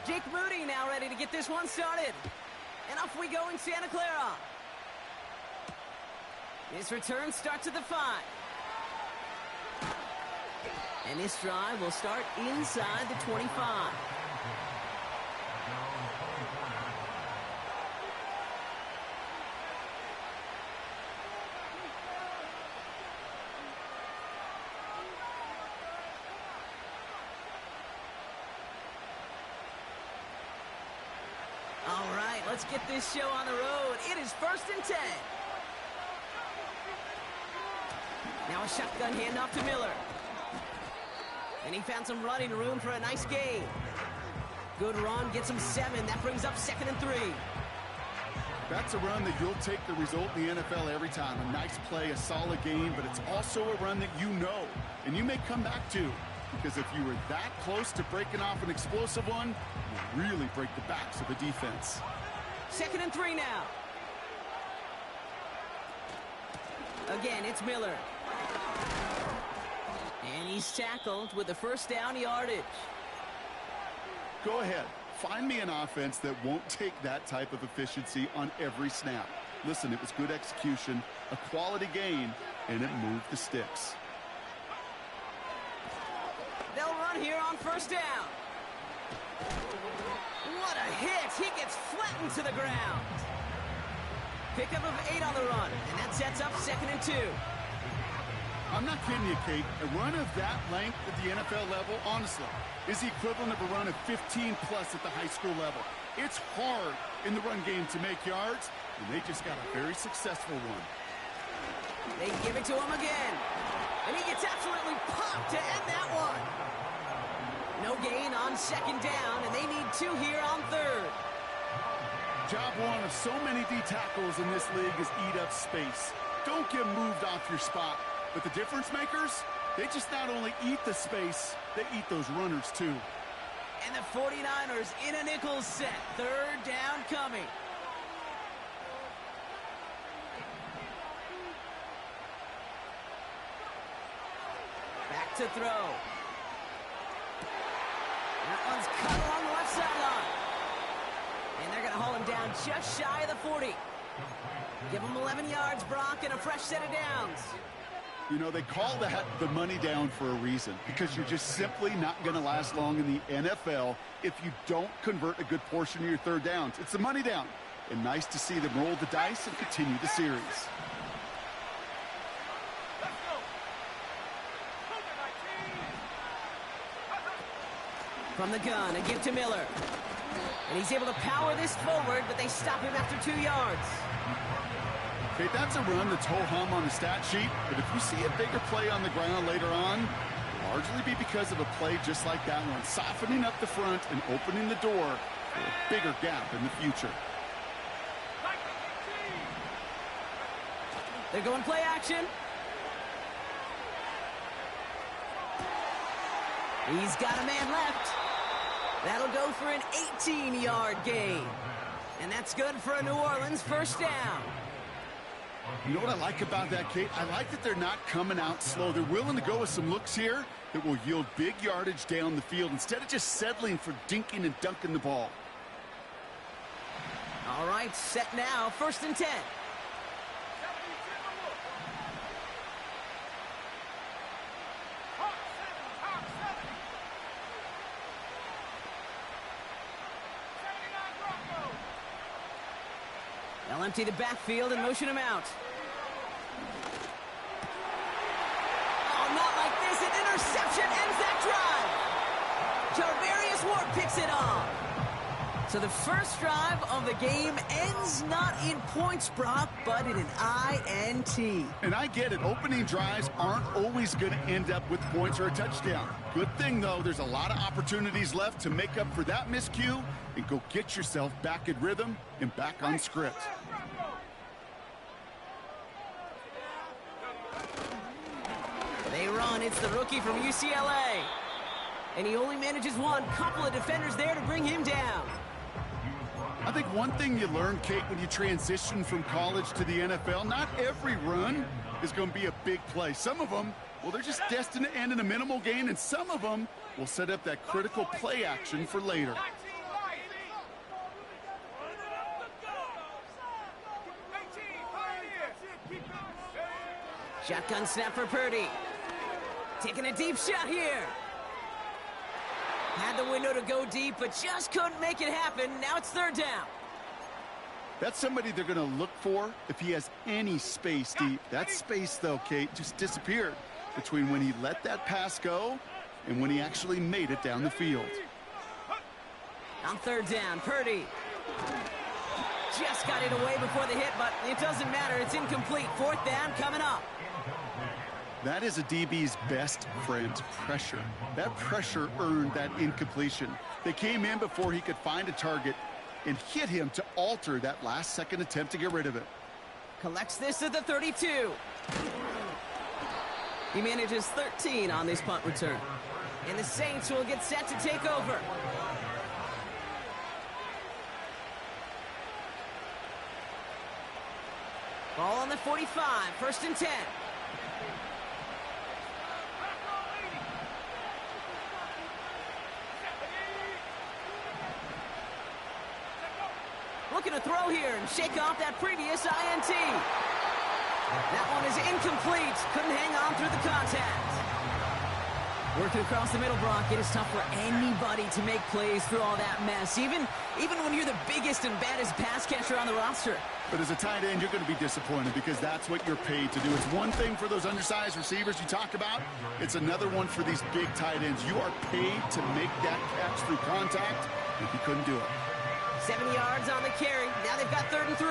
Jake Moody now ready to get this one started. And off we go in Santa Clara. This return starts at the 5. And this drive will start inside the 25. All right, let's get this show on the road. It is 1st and 10. Now a shotgun handoff to Miller. And he found some running room for a nice gain. Good run, gets him 7. That brings up 2nd and 3. That's a run that you'll take the result in the NFL every time. A nice play, a solid game, but it's also a run that you know, and you may come back to. Because if you were that close to breaking off an explosive one, you really break the backs of the defense. 2nd and 3 now. Again, it's Miller. And he's tackled with the first down yardage. Go ahead. Find me an offense that won't take that type of efficiency on every snap. Listen, it was good execution, a quality gain, and it moved the sticks. They'll run here on 1st down. What a hit. He gets flattened to the ground. Pickup of 8 on the run, and that sets up 2nd and 2. I'm not kidding you, Kate. A run of that length at the NFL level, honestly, is the equivalent of a run of 15-plus at the high school level. It's hard in the run game to make yards, and they just got a very successful one. They give it to him again. And he gets absolutely popped to end that one. No gain on 2nd down, and they need 2 here on 3rd. Job one of so many D tackles in this league is eat up space. Don't get moved off your spot. But the difference makers, they just not only eat the space, they eat those runners too. And the 49ers in a nickel set. 3rd down coming. Back to throw. That one's cut along the left sideline. And they're going to haul him down just shy of the 40. Give him 11 yards, Brock, and a fresh set of downs. You know, they call that the money down for a reason, because you're just simply not going to last long in the NFL if you don't convert a good portion of your 3rd downs. It's the money down. And nice to see them roll the dice and continue the series. From the gun, a give to Miller. And he's able to power this forward, but they stop him after 2 yards. Okay, that's a run that's ho-hum on the stat sheet, but if you see a bigger play on the ground later on, it'll largely be because of a play just like that one, softening up the front and opening the door for a bigger gap in the future. They're going play action. He's got a man left. That'll go for an 18-yard gain. And that's good for a New Orleans 1st down. You know what I like about that, Kate? I like that they're not coming out slow. They're willing to go with some looks here that will yield big yardage down the field instead of just settling for dinking and dunking the ball. All right, set now, 1st and 10. They'll empty the backfield and motion him out. Oh, not like this. An interception ends that drive. Jarvarius Ward picks it off. So the first drive of the game ends not in points, Brock, but in an INT. And I get it. Opening drives aren't always going to end up with points or a touchdown. Good thing, though, there's a lot of opportunities left to make up for that miscue and go get yourself back in rhythm and back on script. They run. It's the rookie from UCLA. And he only manages one. Couple of defenders there to bring him down. I think one thing you learn, Kate, when you transition from college to the NFL, not every run is going to be a big play. Some of them, well, they're just destined to end in a minimal gain, and some of them will set up that critical play action for later. Shotgun snap for Purdy. Taking a deep shot here. Had the window to go deep, but just couldn't make it happen. Now it's third down. That's somebody they're going to look for if he has any space deep. That space, though, Kate, just disappeared between when he let that pass go and when he actually made it down the field. On third down, Purdy. Just got it away before the hit, but it doesn't matter. It's incomplete. Fourth down coming up. That is a DB's best friend, pressure. That pressure earned that incompletion. They came in before he could find a target and hit him to alter that last-second attempt to get rid of it. Collects this at the 32. He manages 13 on this punt return. And the Saints will get set to take over. Ball on the 45, first and 10. Looking to throw here and shake off that previous INT. That one is incomplete. Couldn't hang on through the contact. Working across the middle, Brock. It is tough for anybody to make plays through all that mess, even when you're the biggest and baddest pass catcher on the roster. But as a tight end, you're going to be disappointed because that's what you're paid to do. It's one thing for those undersized receivers you talk about. It's another one for these big tight ends. You are paid to make that catch through contact, if you couldn't do it. 7 yards on the carry. Now they've got 3rd and 3.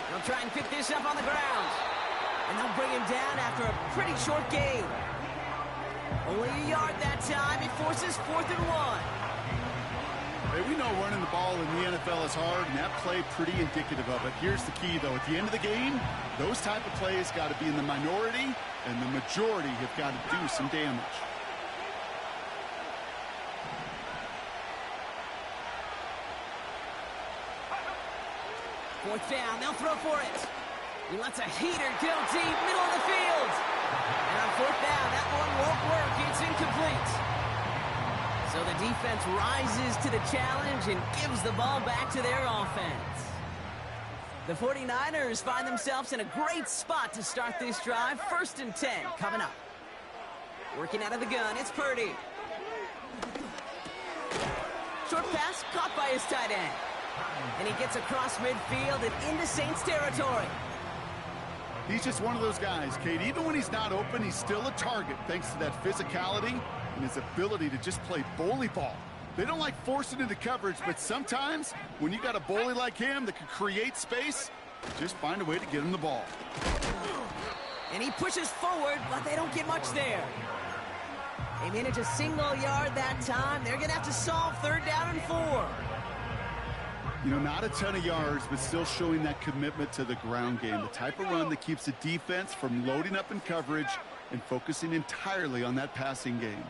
They'll try and pick this up on the ground. And they'll bring him down after a pretty short gain. Only a yard that time. It forces 4th and 1. Hey, we know running the ball in the NFL is hard, and that play pretty indicative of it. Here's the key, though. At the end of the game, those type of plays got to be in the minority, and the majority have got to do some damage. Fourth down, they'll throw for it. He lets a heater go deep, middle of the field. And on fourth down, that one won't work. It's incomplete. So the defense rises to the challenge and gives the ball back to their offense. The 49ers find themselves in a great spot to start this drive. 1st and 10 coming up. Working out of the gun, it's Purdy. Short pass caught by his tight end. And he gets across midfield and into Saints territory. He's just one of those guys, Kate. Even when he's not open, he's still a target thanks to that physicality and his ability to just play bully ball. They don't like forcing into coverage, but sometimes when you got a bully like him that can create space, just find a way to get him the ball. And he pushes forward, but they don't get much there. They manage a single yard that time. They're going to have to solve 3rd down and 4. You know, not a ton of yards, but still showing that commitment to the ground game. The type of run that keeps the defense from loading up in coverage and focusing entirely on that passing game.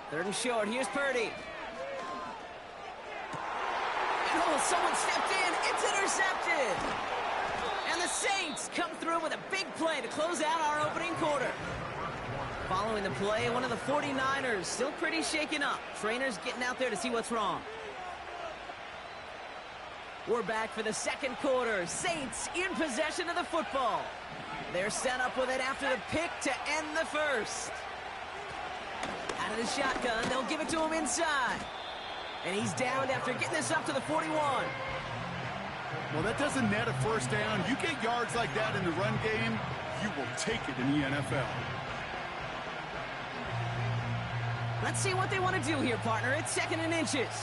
3rd and short. Here's Purdy. Oh, someone stepped in. It's intercepted. And the Saints come through with a big play to close out our opening quarter. Following the play, one of the 49ers still pretty shaken up. Trainers getting out there to see what's wrong. We're back for the 2nd quarter. Saints in possession of the football. They're set up with it after the pick to end the 1st. Out of the shotgun, they'll give it to him inside. And he's downed after getting this up to the 41. Well, that doesn't net a 1st down. You get yards like that in the run game, you will take it in the NFL. Let's see what they want to do here, partner. It's 2nd and inches.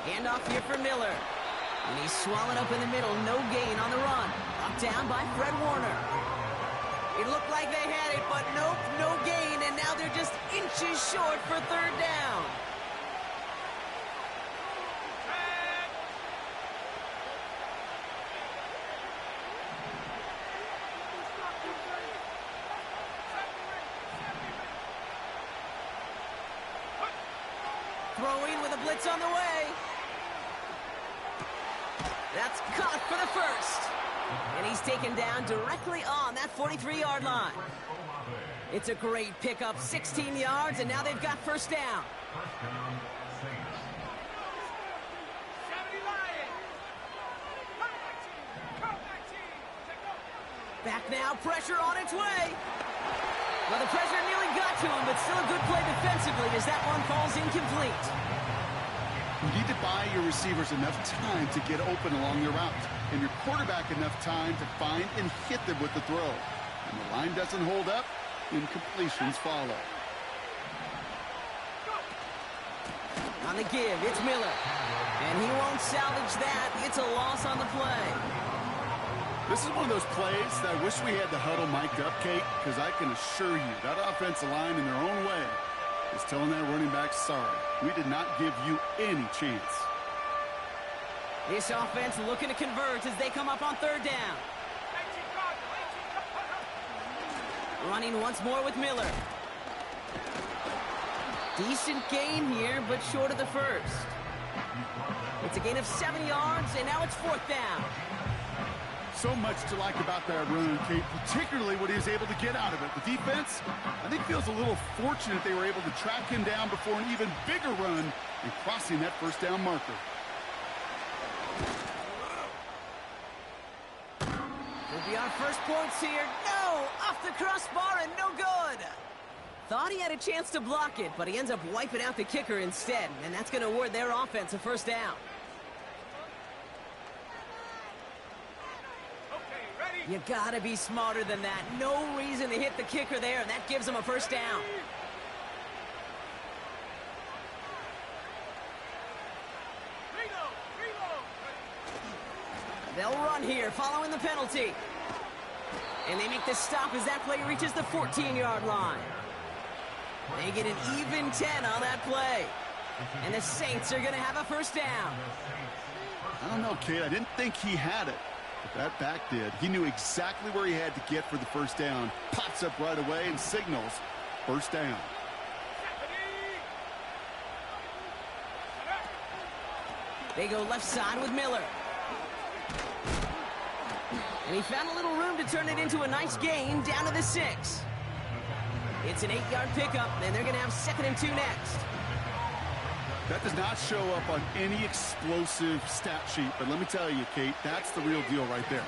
Handoff here for Miller. And he's swallowed up in the middle. No gain on the run. Brought down by Fred Warner. It looked like they had it, but nope, no gain. And now they're just inches short for 3rd down. Throwing with a blitz on the way. That's caught for the first. And he's taken down directly on that 43-yard line. It's a great pickup, 16 yards, and now they've got first down. Back now, pressure on its way. Well, the pressure nearly got to him, but still a good play defensively as that one falls incomplete. You need to buy your receivers enough time to get open along their route, and your quarterback enough time to find and hit them with the throw. And the line doesn't hold up, incompletions follow. On the give, it's Miller. And he won't salvage that. It's a loss on the play. This is one of those plays that I wish we had the huddle mic'd up, Kate, because I can assure you that offensive line in their own way is telling that running back, sorry, we did not give you any chance. This offense looking to convert as they come up on third down. Running once more with Miller. Decent gain here, but short of the first. It's a gain of 7 yards, and now it's fourth down. So much to like about that run, Kate, particularly what he was able to get out of it. The defense, I think, feels a little fortunate they were able to track him down before an even bigger run and crossing that first down marker. Will be our first points here. No! Off the crossbar and no good! Thought he had a chance to block it, but he ends up wiping out the kicker instead, and that's going to award their offense a first down. You gotta be smarter than that. No reason to hit the kicker there, and that gives him a first down. They'll run here following the penalty. And they make the stop as that play reaches the 14-yard line. They get an even 10 on that play. And the Saints are gonna have a first down. I don't know, Kate. I didn't think he had it. But that back did. He knew exactly where he had to get for the first down. Pops up right away and signals first down. They go left side with Miller. And he found a little room to turn it into a nice gain down to the 6. It's an 8-yard pickup, and they're going to have 2nd and 2 next. That does not show up on any explosive stat sheet, but let me tell you, Kate, that's the real deal right there.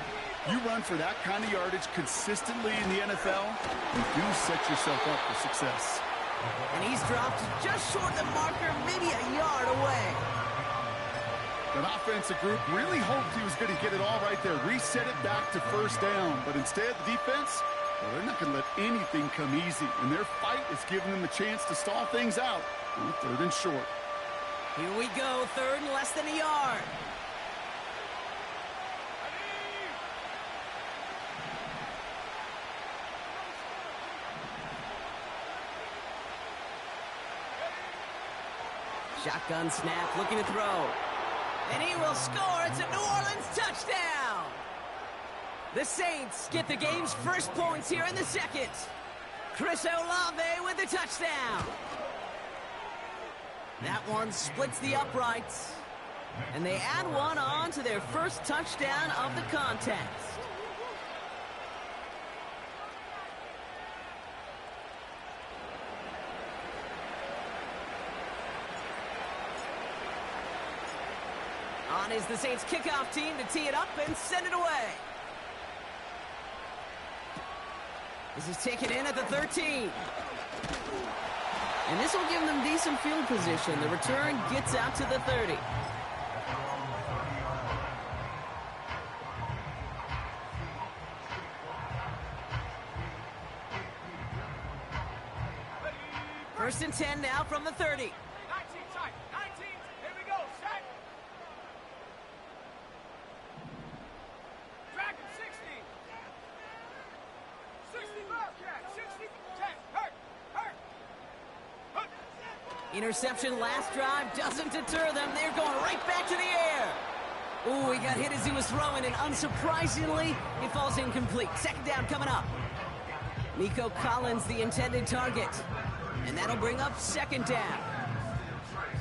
You run for that kind of yardage consistently in the NFL, you do set yourself up for success. And he's dropped just short of the marker, maybe a yard away. That offensive group really hoped he was going to get it all right there, reset it back to first down, but instead the defense, well, they're not going to let anything come easy, and their fight is giving them a chance to stall things out on 3rd and short. Here we go, 3rd and less than a yard. Shotgun snap, looking to throw. And he will score. It's a New Orleans touchdown. The Saints get the game's first points here in the 2nd. Chris Olave with the touchdown. That one splits the uprights. And they add one on to their first touchdown of the contest. On is the Saints kickoff team to tee it up and send it away. This is taken in at the 13. And this will give them decent field position. The return gets out to the 30. First and 10 now from the 30. 19 side, 19. Here we go. Set. Dragon 60. 60 Bobcat. 60. 10. Hurt. Hurt. Hurt. Interception last drive doesn't deter them. They're going right back to the air. Ooh, he got hit as he was throwing, and unsurprisingly, it falls incomplete. 2nd down coming up. Nico Collins, the intended target. And that'll bring up 2nd down.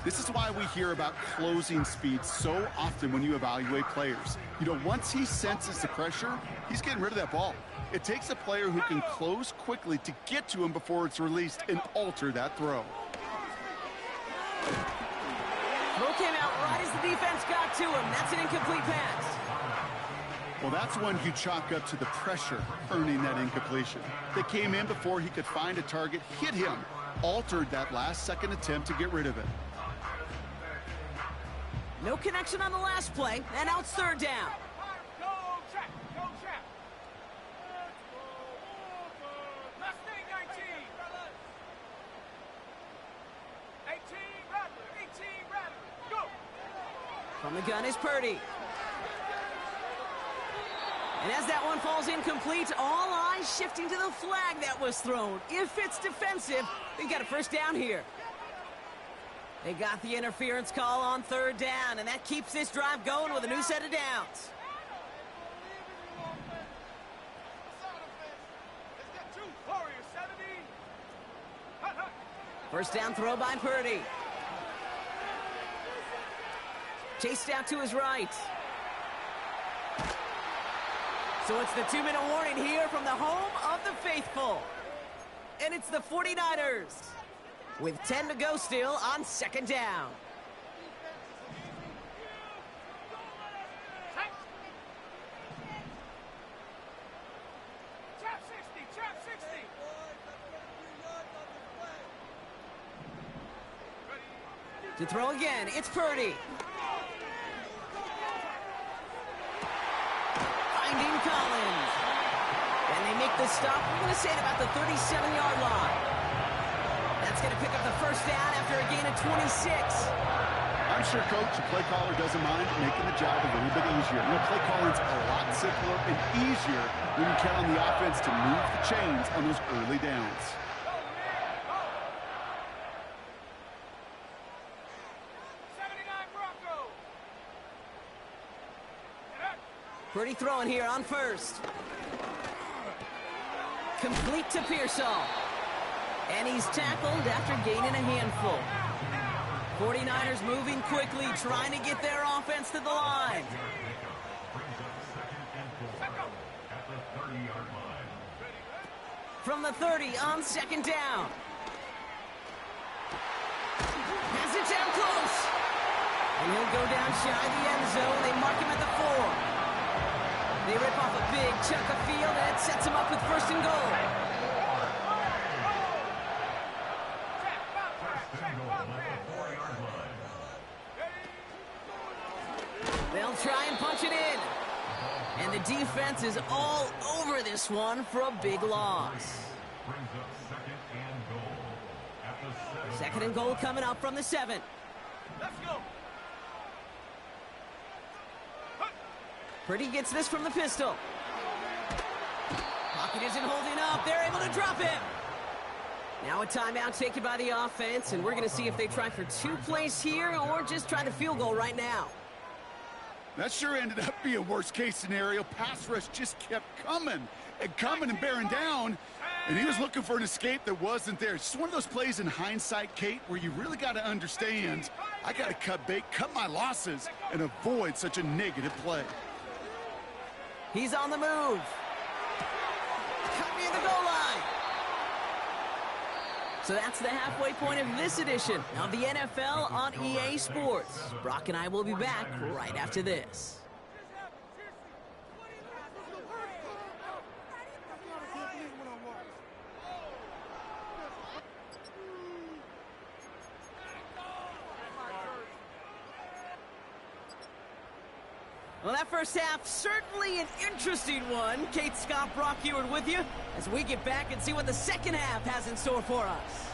This is why we hear about closing speed so often when you evaluate players. You know, once he senses the pressure, he's getting rid of that ball. It takes a player who can close quickly to get to him before it's released and alter that throw. Throw came out right as the defense got to him. That's an incomplete pass. Well, that's one you chalk up to the pressure earning that incompletion. They came in before he could find a target, hit him, altered that last-second attempt to get rid of it. No connection on the last play, and now it's third down. Go, check. Go, check. Mustang 19. 18 Rattler. Go. From the gun is Purdy. And as that one falls incomplete, all eyes shifting to the flag that was thrown. If it's defensive, they've got a first down here. They got the interference call on third down, and that keeps this drive going with a new set of downs. First down throw by Purdy. Chased out to his right. So it's the 2-minute warning here from the home of the faithful. And it's the 49ers with 10 to go still on second down. Trap 60. To throw again, it's Purdy. Finding Collins. And they make the stop, we're going to say at about the 37-yard line. That's going to pick up the first down after a gain of 26. I'm sure, Coach, the play caller doesn't mind making the job a little bit easier. You know, play calling's a lot simpler and easier when you count on the offense to move the chains on those early downs. Purdy throwing here on first. Complete to Pearsall. And he's tackled after gaining a handful. 49ers moving quickly, trying to get their offense to the line. From the 30 on second down. Has it down close. And he'll go down shy of the end zone. They mark him at the 4. They rip off a big chunk of field, and it sets him up with first and goal. They'll try and punch it in. And the defense is all over this one for a big loss. Second and goal coming up from the 7. Let's go. Purdy gets this from the pistol. Pocket isn't holding up. They're able to drop him. Now a timeout taken by the offense, and we're going to see if they try for 2 plays here or just try to field goal right now. That sure ended up being worst-case scenario. Pass rush just kept coming and bearing down, and he was looking for an escape that wasn't there. It's just one of those plays in hindsight, Kate, where you really got to understand, I got to cut bait, cut my losses, and avoid such a negative play. He's on the move. Cut near the goal line. So that's the halfway point of this edition of the NFL on EA Sports. Brock and I will be back right after this. Well, that first half, certainly an interesting one. Kate, Scott, Brock Ewart with you as we get back and see what the second half has in store for us.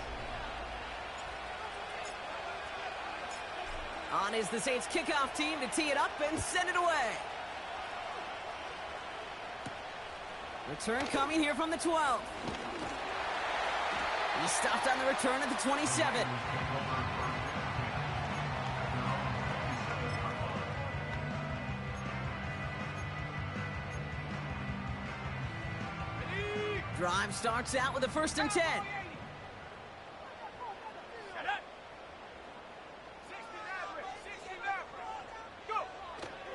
On is the Saints kickoff team to tee it up and send it away. Return coming here from the 12. He stopped on the return at the 27. Drive starts out with a 1st and 10.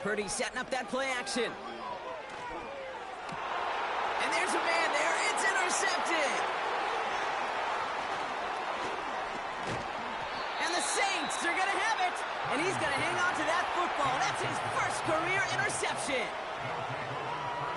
Purdy setting up that play action. And there's a man there. It's intercepted. And the Saints are going to have it. And he's going to hang on to that football. That's his first career interception.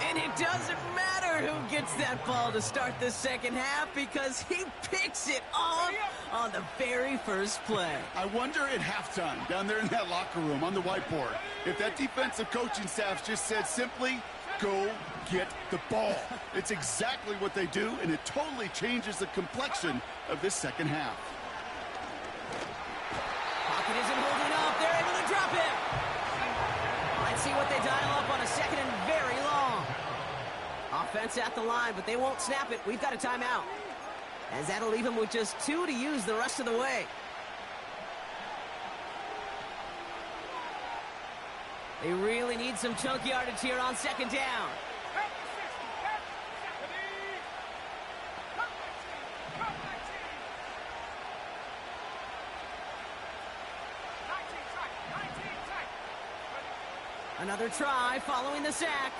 And it doesn't matter who gets that ball to start the second half because he picks it off on the very first play. I wonder at halftime, down there in that locker room on the whiteboard, if that defensive coaching staff just said simply, go get the ball. It's exactly what they do, and it totally changes the complexion of this second half. Pocket isn't holding up. They're able to drop him. Let's see what they dial up on a second and very long. Offense at the line, but they won't snap it. We've got a timeout. As that'll leave him with just 2 to use the rest of the way. They really need some chunk yardage here on second down. Another try following the sack.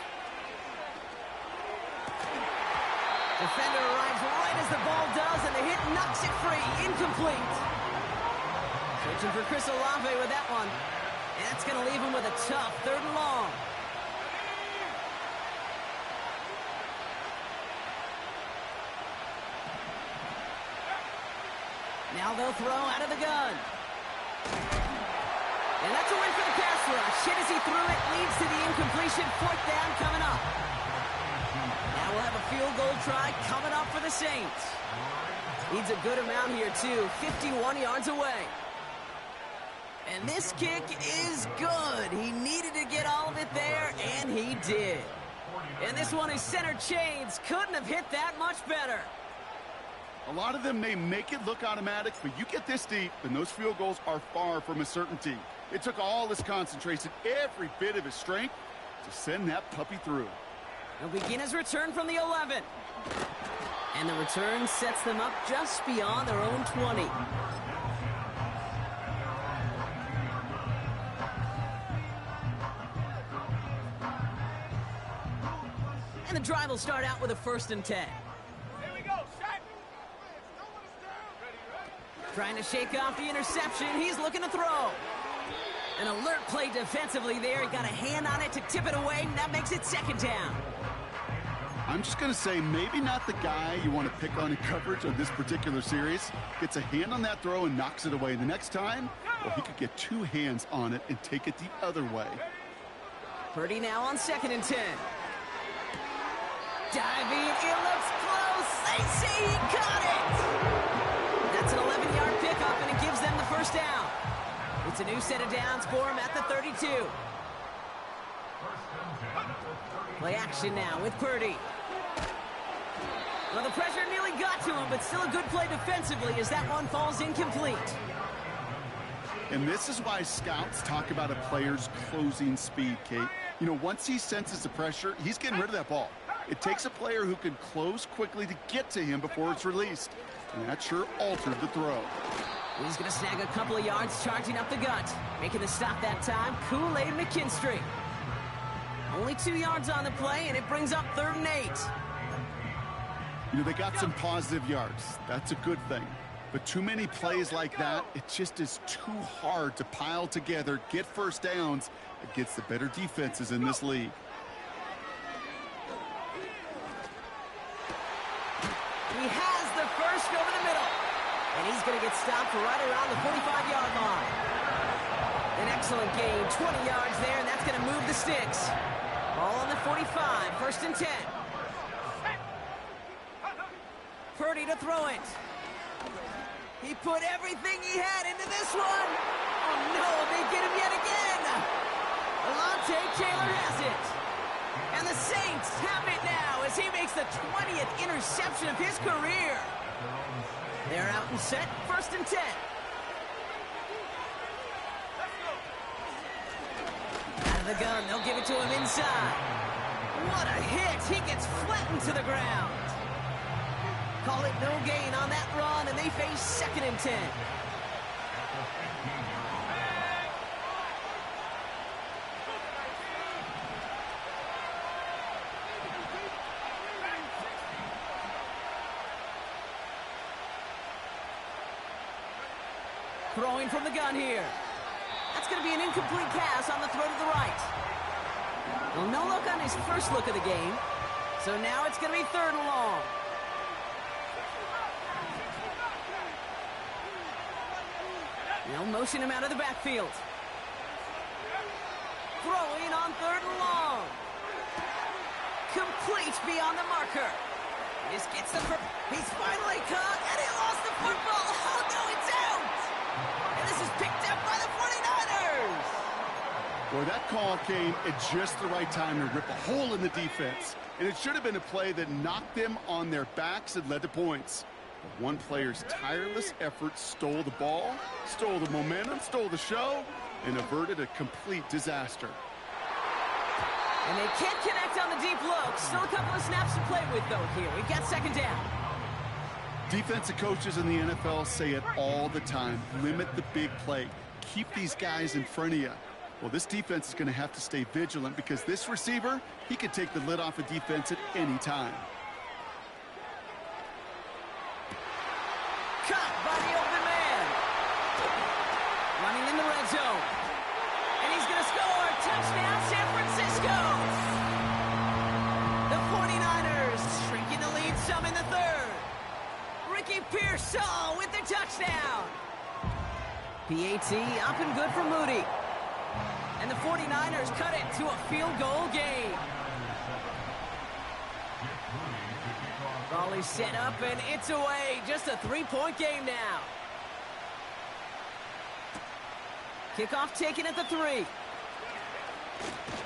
Defender arrives right as the ball does, and the hit knocks it free. Incomplete. Searching for Chris Olave with that one. And that's going to leave him with a tough 3rd and long. Now they'll throw out of the gun. And that's a win for the pass rush. Hit as he threw it, leads to the incompletion. 4th down coming up. Now we'll have a field goal try coming up for the Saints. Needs a good amount here, too. 51 yards away. And this kick is good. He needed to get all of it there, and he did. And this one is center chains. Couldn't have hit that much better. A lot of them may make it look automatic, but you get this deep, and those field goals are far from a certainty. It took all his concentration, every bit of his strength, to send that puppy through. He'll begin his return from the 11. And the return sets them up just beyond their own 20. And the drive will start out with a 1st and 10. Here we go, set. Trying to shake off the interception. He's looking to throw. An alert play defensively there. He got a hand on it to tip it away, and that makes it 2nd down. I'm just going to say maybe not the guy you want to pick on in coverage of this particular series. Gets a hand on that throw and knocks it away. The next time, well, he could get 2 hands on it and take it the other way. Purdy now on 2nd and 10. Diving, it looks close. They say he caught it. That's an 11-yard pickup, and it gives them the 1st down. It's a new set of downs for him at the 32. Play action now with Purdy. Well, the pressure nearly got to him, but still a good play defensively as that one falls incomplete. And this is why scouts talk about a player's closing speed, Kate. You know, once he senses the pressure, he's getting rid of that ball. It takes a player who can close quickly to get to him before it's released. And that sure altered the throw. He's going to snag a couple of yards charging up the gut. Making the stop that time, Kool-Aid McKinstry. Only 2 yards on the play, and it brings up 3rd and 8. You know, they got some positive yards. That's a good thing. But too many plays like that, it just is too hard to pile together, get 1st downs against the better defenses in this league. He has the 1st over the middle. And he's going to get stopped right around the 45-yard line. An excellent gain, 20 yards there, and that's going to move the sticks. Ball on the 45, 1st and 10. Purdy to throw it. He put everything he had into this one. Oh, no, they get him yet again. Alontae Taylor has it. And the Saints have it now as he makes the 20th interception of his career. They're out and set, 1st and 10. Out of the gun, they'll give it to him inside. What a hit! He gets flattened to the ground. Call it no gain on that run, and they face 2nd and 10. Throwing from the gun here. That's going to be an incomplete pass on the throw to the right. Well, no look on his first look of the game. So now it's going to be 3rd and long. They'll motion him out of the backfield. Throwing on 3rd and long. Complete beyond the marker. This gets the first. He's finally caught, and he lost the football. Oh, no, it's out. And this is picked up by the 49ers. Boy, that call came at just the right time to rip a hole in the defense. And it should have been a play that knocked them on their backs and led to points. But one player's tireless effort stole the ball, stole the momentum, stole the show, and averted a complete disaster. And they can't connect on the deep look. Still a couple of snaps to play with, though, here. We've got 2nd down. Defensive coaches in the NFL say it all the time. Limit the big play. Keep these guys in front of you. Well, this defense is going to have to stay vigilant because this receiver, he could take the lid off a defense at any time. Caught by the open man. Running in the red zone. And he's going to score. Touchdown, San Francisco. The 49ers shrinking the lead some in the 3rd. Ricky Pearsall with the touchdown. PAT up and good for Moody. And the 49ers cut it to a field goal game. Ball is set up and it's away. Just a 3-point game now. Kickoff taken at the 3.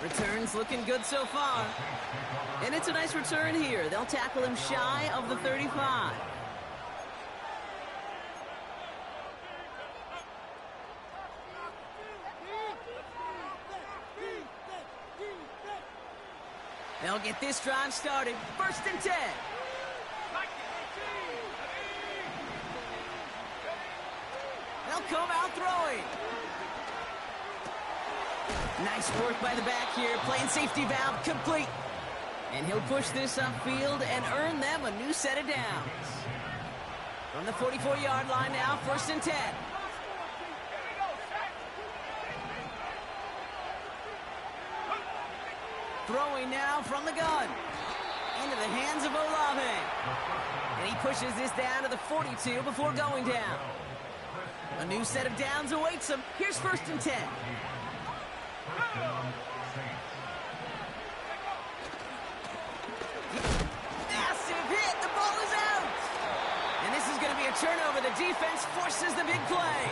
Returns looking good so far. And it's a nice return here. They'll tackle him shy of the 35. They'll get this drive started. 1st and 10. They'll come out throwing. Nice work by the back here. Playing safety valve complete. And he'll push this upfield and earn them a new set of downs. From the 44-yard line now, 1st and 10. Throwing now from the gun. Into the hands of Olave. And he pushes this down to the 42 before going down. A new set of downs awaits him. Here's 1st and 10. Massive hit. The ball is out. And this is going to be a turnover. The defense forces the big play.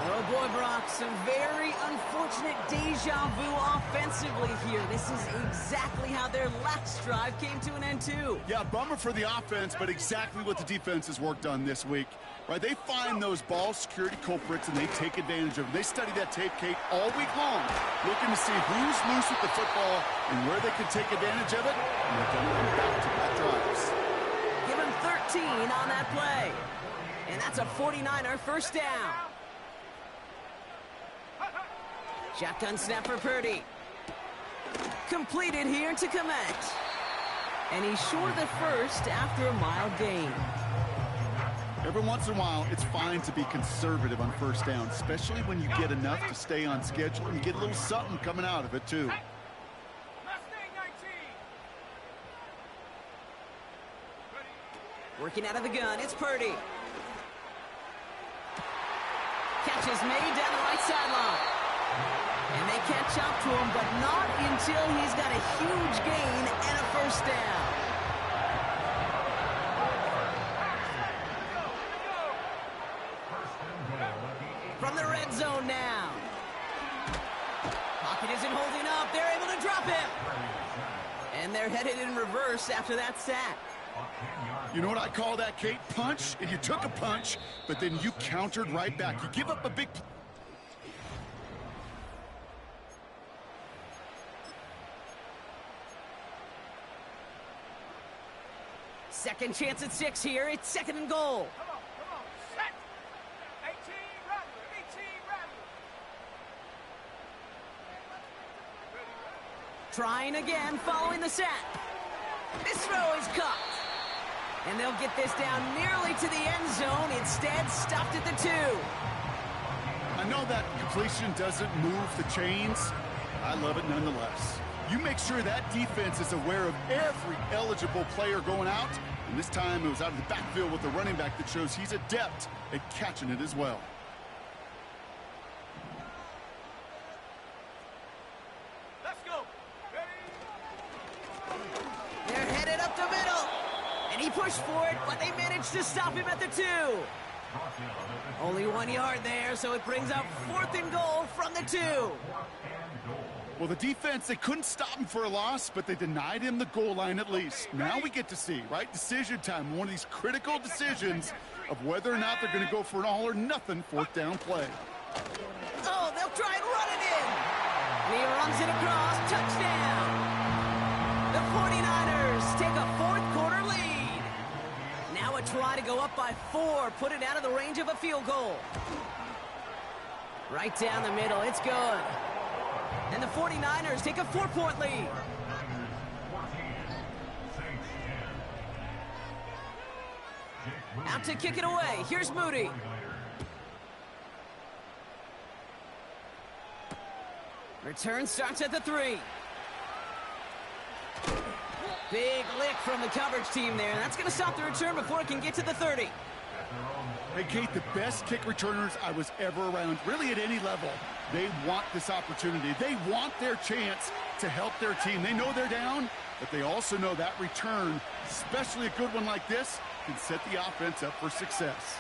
Oh, boy, Brock, some very unfortunate deja vu offensively here. This is exactly how their last drive came to an end, too. Yeah, bummer for the offense, but exactly what the defense has worked on this week. Right, they find those ball security culprits, and they take advantage of them. They study that tape, Kate, all week long, looking to see who's loose with the football and where they can take advantage of it. And they've done it on back-to-back drives. Give him 13 on that play. And that's a 49er 1st down. Shotgun snap for Purdy. Completed here to Komet. And he's short of the 1st after a mild gain. Every once in a while, it's fine to be conservative on 1st down, especially when you get enough to stay on schedule and you get a little something coming out of it, too. Working out of the gun, it's Purdy. Catch is made down the right sideline. And they catch up to him, but not until he's got a huge gain and a 1st down. From the red zone now. Pocket isn't holding up. They're able to drop him. And they're headed in reverse after that sack. You know what I call that, Kate? Punch, and you took a punch, but then you countered right back. You give up a big... Second chance at 6 here. It's 2nd and goal. Come on, set. 18, Rattler, 18, Rattler. Trying again, following the sack. This throw is caught. And they'll get this down nearly to the end zone. Instead, stopped at the 2. I know that completion doesn't move the chains. I love it nonetheless. You make sure that defense is aware of every eligible player going out. And this time it was out of the backfield with the running back that shows he's adept at catching it as well. Let's go. They're headed up the middle. And he pushed for it, but they managed to stop him at the 2. Only 1 yard there, so it brings up 4th and goal from the 2. Well, the defense, they couldn't stop him for a loss, but they denied him the goal line at least. Now we get to see, right? Decision time, one of these critical decisions of whether or not they're going to go for an all-or-nothing 4th down play. Oh, they'll try and run it in. And he runs it across. Touchdown. The 49ers take a 4th quarter lead. Now a try to go up by 4, put it out of the range of a field goal. Right down the middle. It's good. And the 49ers take a 4-point lead. Out to kick it away. Here's Moody. Return starts at the 3. Big lick from the coverage team there. That's going to stop the return before it can get to the 30. Hey, Kate, the best kick returners I was ever around, really at any level, they want this opportunity. They want their chance to help their team. They know they're down, but they also know that return, especially a good one like this, can set the offense up for success.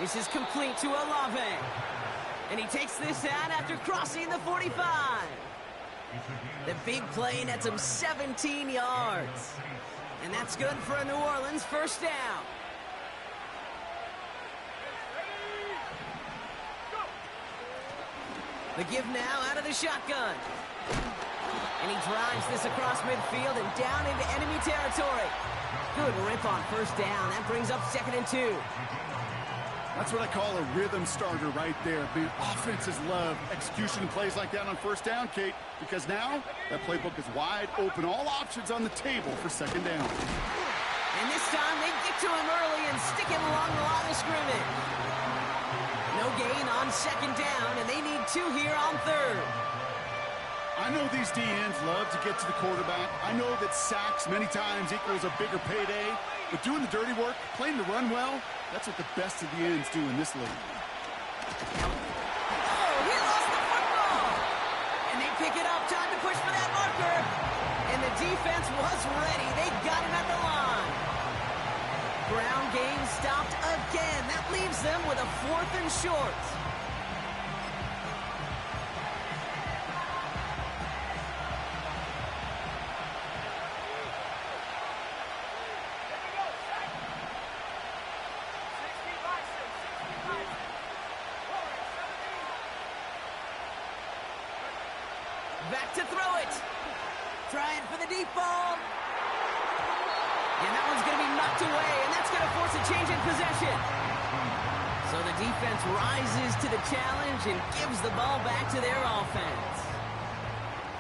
This is complete to Olave. And he takes this out after crossing the 45. The big play nets him 17 yards. And that's good for a New Orleans 1st down. The give now out of the shotgun. And he drives this across midfield and down into enemy territory. Good rip on 1st down. That brings up 2nd and 2. That's what I call a rhythm starter right there. Man, offenses love execution plays like that on 1st down, Kate, because now that playbook is wide open. All options on the table for 2nd down. And this time they get to him early and stick him along the line of scrimmage. No gain on 2nd down, and they need 2 here on 3rd. I know these DNs love to get to the quarterback. I know that sacks many times equals a bigger payday, but doing the dirty work, playing the run well, that's what the best of the ends do in this league. Oh, he lost the football! And they pick it up. Time to push for that marker. And the defense was ready. They got him at the line. Ground game stopped again. That leaves them with a 4th and short. Back to throw it. Trying for the deep ball. And that one's going to be knocked away, and that's going to force a change in possession. So the defense rises to the challenge and gives the ball back to their offense.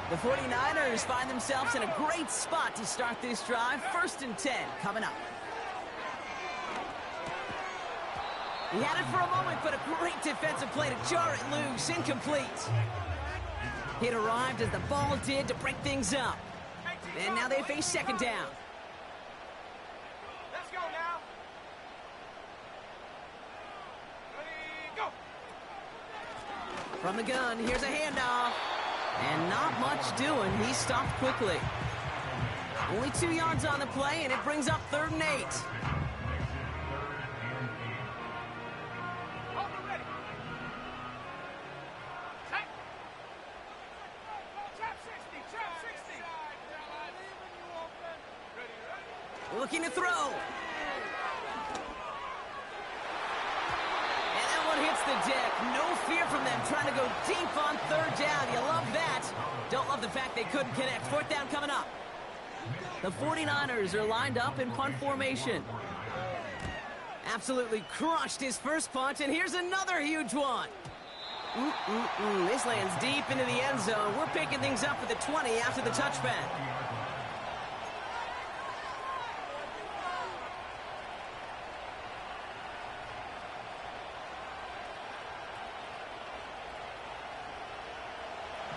The 49ers find themselves in a great spot to start this drive. 1st and 10 coming up. He had it for a moment, but a great defensive play to jar it loose. Incomplete. It arrived as the ball did to break things up. And now they face 2nd down. Let's go now. Ready, go. From the gun, here's a handoff. And not much doing. He stopped quickly. Only 2 yards on the play, and it brings up 3rd and 8. Hold it ready. Set. Trap 60, trap 60. Ready. Looking to throw. And that one hits the deck. No fear from them trying to go deep on 3rd down. You love that. Don't love the fact they couldn't connect. 4th down coming up. The 49ers are lined up in punt formation. Absolutely crushed his first punt, and here's another huge one. This lands deep into the end zone. We're picking things up at the 20 after the touchback.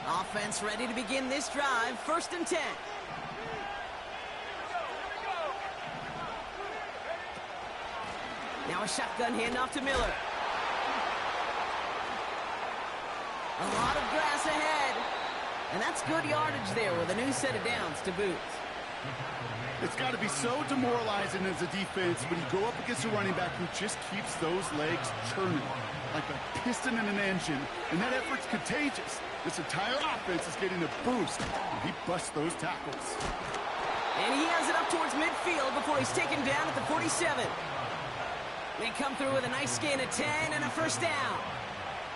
Offense ready to begin this drive. 1st and 10. Now a shotgun handoff to Miller. A lot of grass ahead. And that's good yardage there with a new set of downs to boot. It's got to be so demoralizing as a defense when you go up against a running back who just keeps those legs churning like a piston in an engine, and that effort's contagious. This entire offense is getting a boost, and he busts those tackles. And he has it up towards midfield before he's taken down at the 47. They come through with a nice gain of 10 and a 1st down.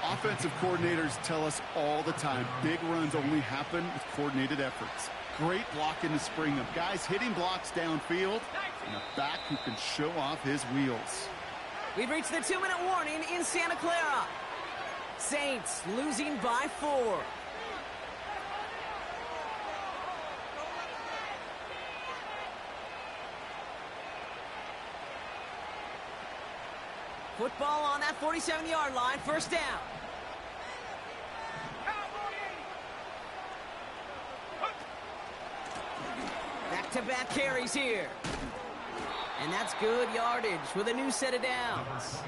Offensive coordinators tell us all the time, big runs only happen with coordinated efforts. Great block in the spring of guys hitting blocks downfield, and a back who can show off his wheels. We've reached the 2-minute warning in Santa Clara. Saints losing by 4. Football on that 47-yard line. 1st down. Back-to-back carries here. And that's good yardage with a new set of downs.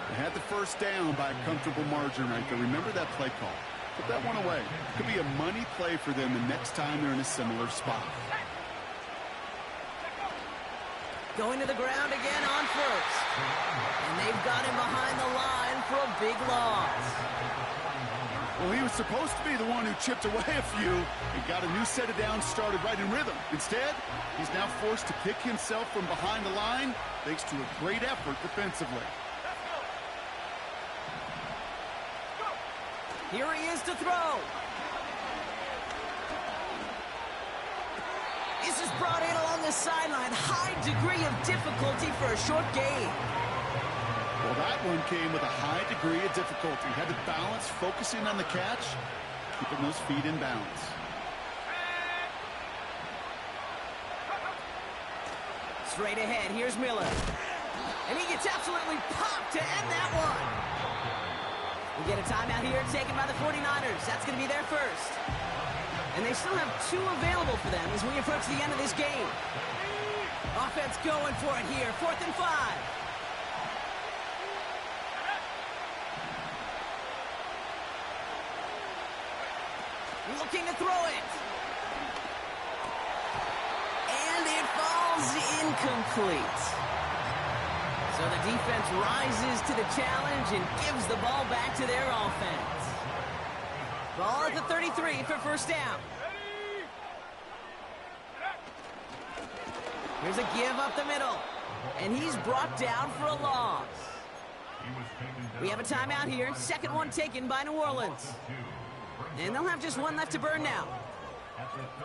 They had the 1st down by a comfortable margin right there. Remember that play call. Put that one away. Could be a money play for them the next time they're in a similar spot. Going to the ground again on 1st. And they've got him behind the line for a big loss. Well, he was supposed to be the one who chipped away a few and got a new set of downs started right in rhythm. Instead, he's now forced to pick himself from behind the line thanks to a great effort defensively. Here he is to throw. This is brought in along the sideline. High degree of difficulty for a short gain. Well, that one came with a high degree of difficulty. Had to balance focusing on the catch, keeping those feet in bounds. Straight ahead, here's Miller. And he gets absolutely popped to end that one. We get a timeout here taken by the 49ers. That's going to be their 1st. And they still have 2 available for them as we approach the end of this game. Offense going for it here. 4th and 5. Looking to throw it. And it falls incomplete. So the defense rises to the challenge and gives the ball back to their offense. Ball at the 33 for 1st down. Here's a give up the middle. And he's brought down for a loss. We have a timeout here. 2nd one taken by New Orleans. And they'll have just 1 left to burn now.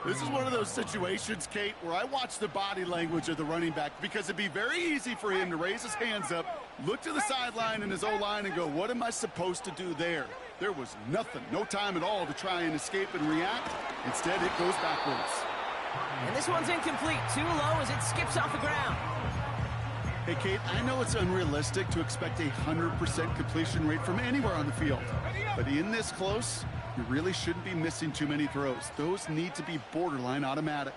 This is one of those situations, Kate, where I watch the body language of the running back because it'd be very easy for him to raise his hands up, look to the sideline in his O-line and go, what am I supposed to do there? There was nothing, no time at all to try and escape and react. Instead, it goes backwards. And this one's incomplete. Too low as it skips off the ground. Hey, Kate, I know it's unrealistic to expect a 100% completion rate from anywhere on the field. But in this close, you really shouldn't be missing too many throws. Those need to be borderline automatic.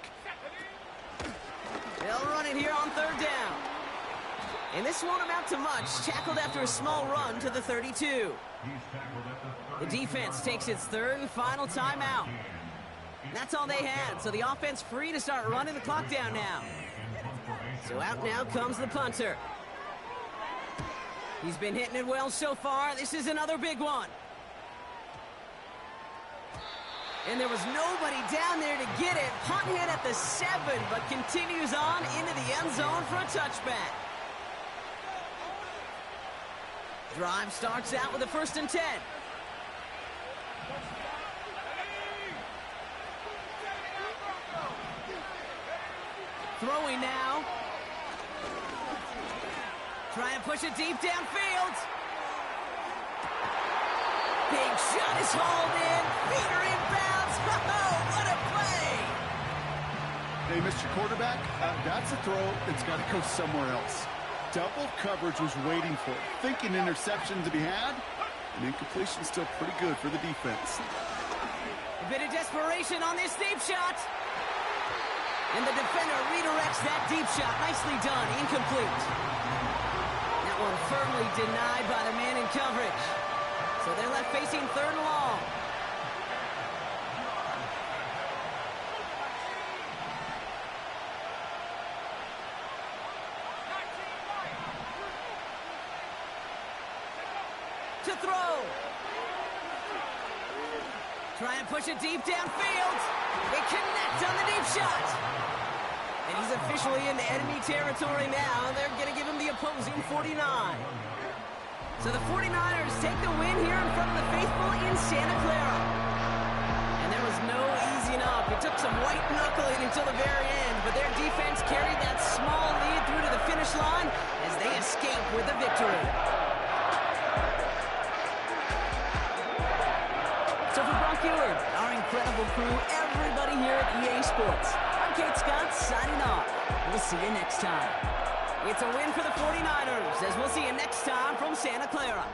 They'll run it here on 3rd down. And this won't amount to much. Tackled after a small run to the 32. The defense takes its 3rd and final timeout. That's all they had, so the offense free to start running the clock down now. So out now comes the punter. He's been hitting it well so far. This is another big one. And there was nobody down there to get it. Punt hit at the 7, but continues on into the end zone for a touchback. Drive starts out with a 1st and 10. Throwing now. Trying to push it deep downfield. Big shot is hauled in. Feet are inbounds. Oh, what a play. Hey, Mr. Quarterback, that's a throw that's got to go somewhere else. Double coverage was waiting for it. Thinking interception to be had. And incompletion still pretty good for the defense. A bit of desperation on this deep shot. And the defender redirects that deep shot. Nicely done. Incomplete. That one firmly denied by the man in coverage. So they're left facing third and long. To throw. Try and push it deep downfield. They connect on the deep shot. And he's officially into enemy territory now. They're going to give him the opposing 49. So the 49ers take the win here in front of the faithful in Santa Clara. And there was no easing up. It took some white knuckling until the very end, but their defense carried that small lead through to the finish line as they escape with the victory. So for Brock Ewart, our incredible crew, everybody here at EA Sports, I'm Kate Scott signing off. We'll see you next time. It's a win for the 49ers as we'll see you next time from Santa Clara.